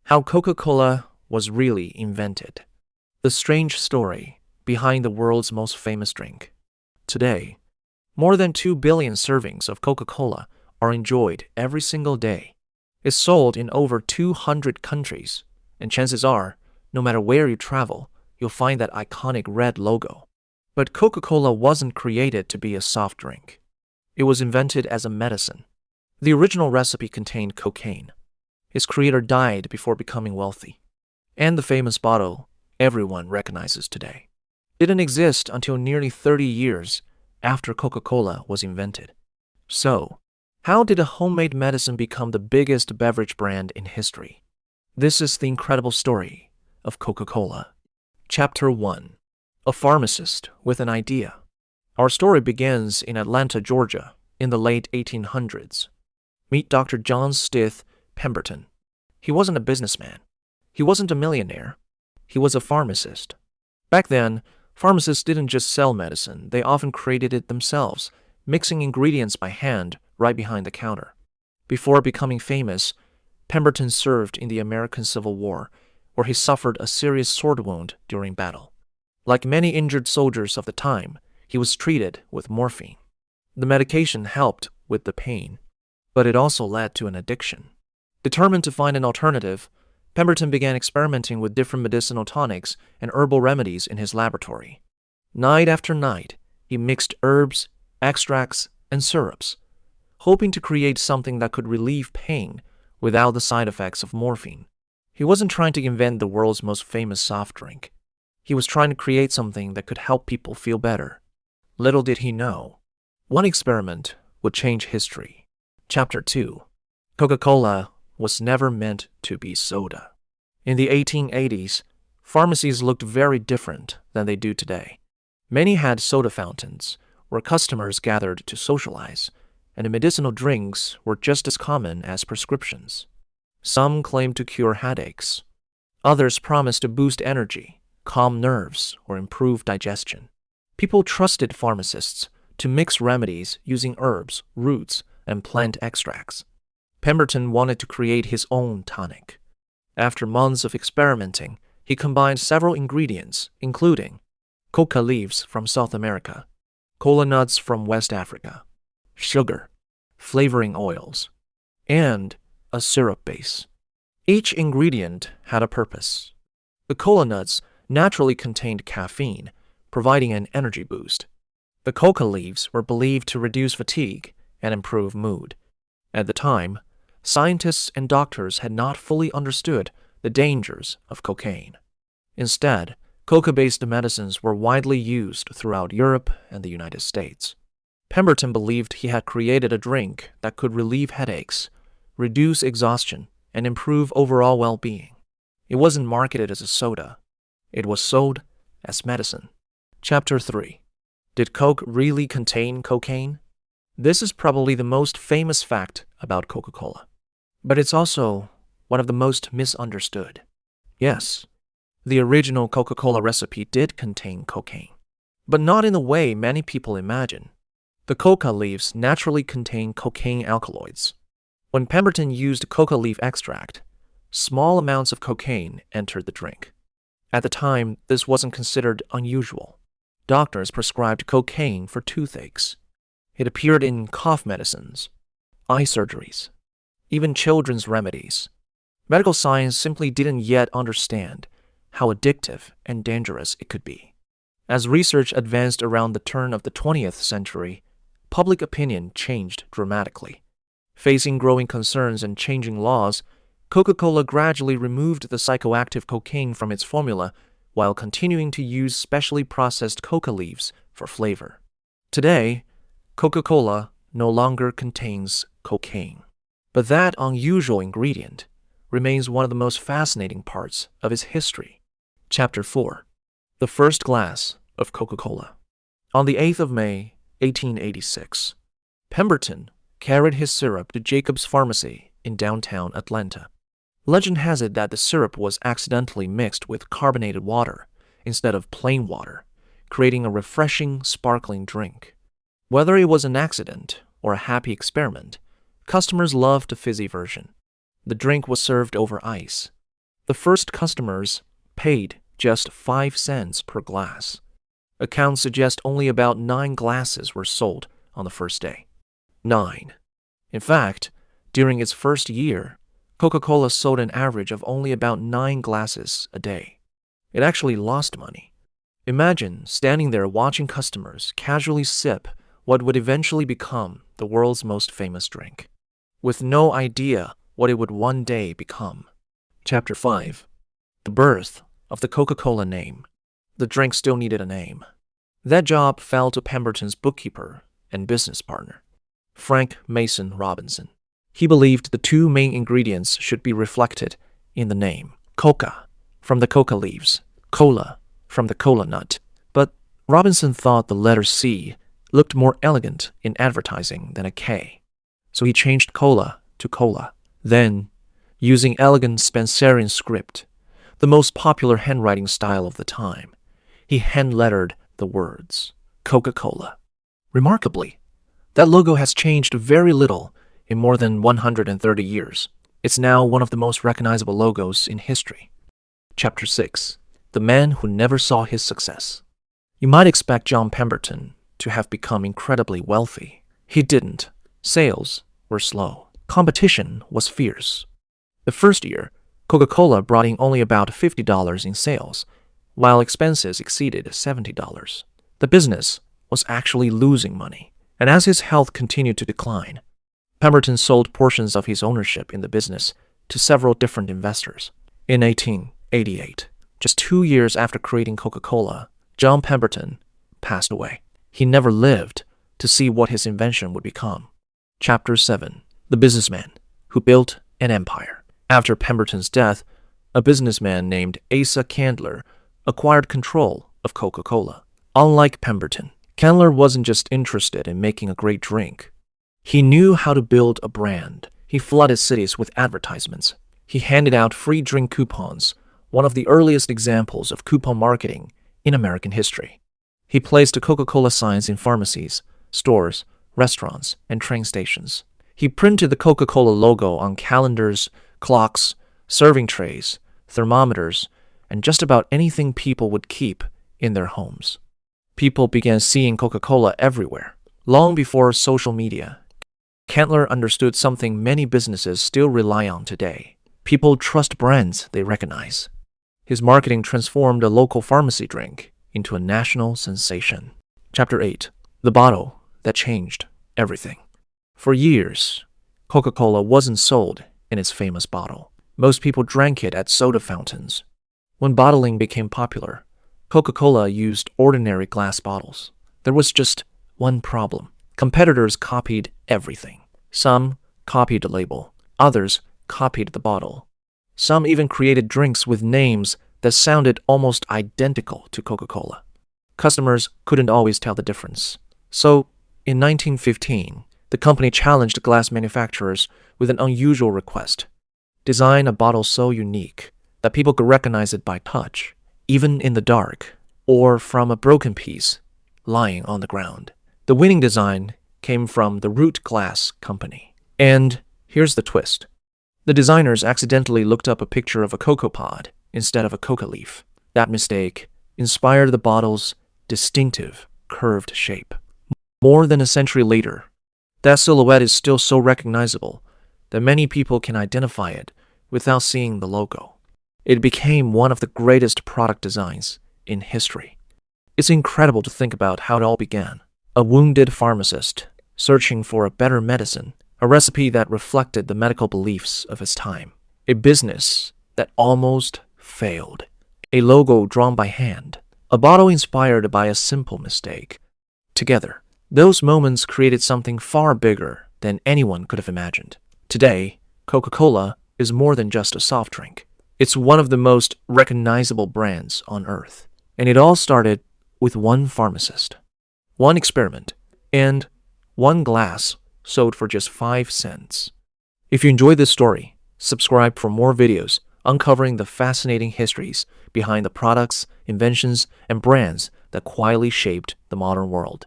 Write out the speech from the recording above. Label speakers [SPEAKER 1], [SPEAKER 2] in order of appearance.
[SPEAKER 1] How Coca Cola was really invented. The strange story behind the world's most famous drink. Today, more than 2 billion servings of Coca Cola are enjoyed every single day. It's sold in over 200 countries, and chances are, no matter where you travel, you'll find that iconic red logo. But Coca Cola wasn't created to be a soft drink. It was invented as a medicine. The original recipe contained cocaine. Its creator died before becoming wealthy. And the famous bottle everyone recognizes today didn't exist until nearly 30 years after Coca Cola was invented. So, how did a homemade medicine become the biggest beverage brand in history? This is the incredible story of Coca Cola. Chapter 1. A Pharmacist with an Idea. Our story begins in Atlanta, Georgia, in the late 1800s. Meet Dr. John Stith Pemberton. He wasn't a businessman. He wasn't a millionaire. He was a pharmacist. Back then, pharmacists didn't just sell medicine, they often created it themselves, mixing ingredients by hand right behind the counter. Before becoming famous, Pemberton served in the American Civil War, where he suffered a serious sword wound during battle. Like many injured soldiers of the time, he was treated with morphine. The medication helped with the pain, but it also led to an addiction. Determined to find an alternative, Pemberton began experimenting with different medicinal tonics and herbal remedies in his laboratory. Night after night, he mixed herbs, extracts, and syrups, hoping to create something that could relieve pain without the side effects of morphine. He wasn't trying to invent the world's most famous soft drink. He was trying to create something that could help people feel better. Little did he know, one experiment would change history. Chapter 2. Coca Cola was never meant to be soda. In the 1880s, pharmacies looked very different than they do today. Many had soda fountains, where customers gathered to socialize, and medicinal drinks were just as common as prescriptions. Some claimed to cure headaches. Others promised to boost energy, calm nerves, or improve digestion. People trusted pharmacists to mix remedies using herbs, roots, and plant extracts. Pemberton wanted to create his own tonic. After months of experimenting, he combined several ingredients, including coca leaves from South America, cola nuts from West Africa, sugar, flavoring oils, and a syrup base. Each ingredient had a purpose. The cola nuts naturally contained caffeine, providing an energy boost. The coca leaves were believed to reduce fatigue and improve mood. At the time, scientists and doctors had not fully understood the dangers of cocaine. Instead, coca-based medicines were widely used throughout Europe and the United States. Pemberton believed he had created a drink that could relieve headaches, reduce exhaustion, and improve overall well-being. It wasn't marketed as a soda. It was sold as medicine. Chapter 3. Did Coke really contain cocaine? This is probably the most famous fact about Coca Cola. But it's also one of the most misunderstood. Yes, the original Coca Cola recipe did contain cocaine, but not in the way many people imagine. The coca leaves naturally contain cocaine alkaloids. When Pemberton used coca leaf extract, small amounts of cocaine entered the drink. At the time, this wasn't considered unusual. Doctors prescribed cocaine for toothaches. It appeared in cough medicines, eye surgeries, even children's remedies. Medical science simply didn't yet understand how addictive and dangerous it could be. As research advanced around the turn of the 20th century, public opinion changed dramatically. Facing growing concerns and changing laws, Coca-Cola gradually removed the psychoactive cocaine from its formula while continuing to use specially processed coca leaves for flavor. Today, Coca-Cola no longer contains cocaine, but that unusual ingredient remains one of the most fascinating parts of its history. Chapter 4. The First Glass of Coca-Cola. On the 8th of May, 1886, Pemberton carried his syrup to Jacob's Pharmacy in downtown Atlanta. Legend has it that the syrup was accidentally mixed with carbonated water instead of plain water, creating a refreshing, sparkling drink. Whether it was an accident or a happy experiment, customers loved the fizzy version. The drink was served over ice. The first customers paid just 5 cents per glass. Accounts suggest only about 9 glasses were sold on the first day. 9. In fact, during its first year, Coca Cola sold an average of only about 9 glasses a day. It actually lost money. Imagine standing there watching customers casually sip what would eventually become the world's most famous drink, with no idea what it would one day become. Chapter 5. The birth of the Coca-Cola name. The drink still needed a name. That job fell to Pemberton's bookkeeper and business partner, Frank Mason Robinson. He believed the two main ingredients should be reflected in the name: coca, from the coca leaves, cola, from the cola nut. But Robinson thought the letter C looked more elegant in advertising than a K, so he changed cola to cola. Then, using elegant Spencerian script, the most popular handwriting style of the time, he hand-lettered the words Coca-Cola. Remarkably, that logo has changed very little in more than 130 years. It's now one of the most recognizable logos in history. Chapter 6. The man who never saw his success. You might expect John Pemberton to have become incredibly wealthy. He didn't. Sales were slow. Competition was fierce. The first year, Coca-Cola brought in only about $50 in sales, while expenses exceeded $70. The business was actually losing money, and as his health continued to decline, Pemberton sold portions of his ownership in the business to several different investors. In 1888, just 2 years after creating Coca-Cola, John Pemberton passed away. He never lived to see what his invention would become. Chapter 7. The businessman who built an empire. After Pemberton's death, a businessman named Asa Candler acquired control of Coca-Cola. Unlike Pemberton, Candler wasn't just interested in making a great drink. He knew how to build a brand. He flooded cities with advertisements. He handed out free drink coupons, one of the earliest examples of coupon marketing in American history. He placed Coca-Cola signs in pharmacies, stores, restaurants, and train stations. He printed the Coca-Cola logo on calendars, clocks, serving trays, thermometers, and just about anything people would keep in their homes. People began seeing Coca-Cola everywhere. Long before social media, Candler understood something many businesses still rely on today. People trust brands they recognize. His marketing transformed a local pharmacy drink into a national sensation. Chapter 8. The bottle that changed everything. For years, Coca-Cola wasn't sold in its famous bottle. Most people drank it at soda fountains. When bottling became popular, Coca-Cola used ordinary glass bottles. There was just one problem. Competitors copied everything. Some copied the label. Others copied the bottle. Some even created drinks with names that sounded almost identical to Coca-Cola. Customers couldn't always tell the difference. So, in 1915, the company challenged glass manufacturers with an unusual request: design a bottle so unique that people could recognize it by touch, even in the dark, or from a broken piece lying on the ground. The winning design came from the Root Glass Company. And here's the twist. The designers accidentally looked up a picture of a cocoa pod instead of a coca leaf. That mistake inspired the bottle's distinctive, curved shape. More than a century later, that silhouette is still so recognizable that many people can identify it without seeing the logo. It became one of the greatest product designs in history. It's incredible to think about how it all began. A wounded pharmacist searching for a better medicine, a recipe that reflected the medical beliefs of his time, a business that almost failed, a logo drawn by hand, a bottle inspired by a simple mistake. Together, those moments created something far bigger than anyone could have imagined. Today, Coca-Cola is more than just a soft drink. It's one of the most recognizable brands on earth. And it all started with one pharmacist, one experiment, and one glass sold for just 5 cents. If you enjoyed this story, subscribe for more videos uncovering the fascinating histories behind the products, inventions, and brands that quietly shaped the modern world.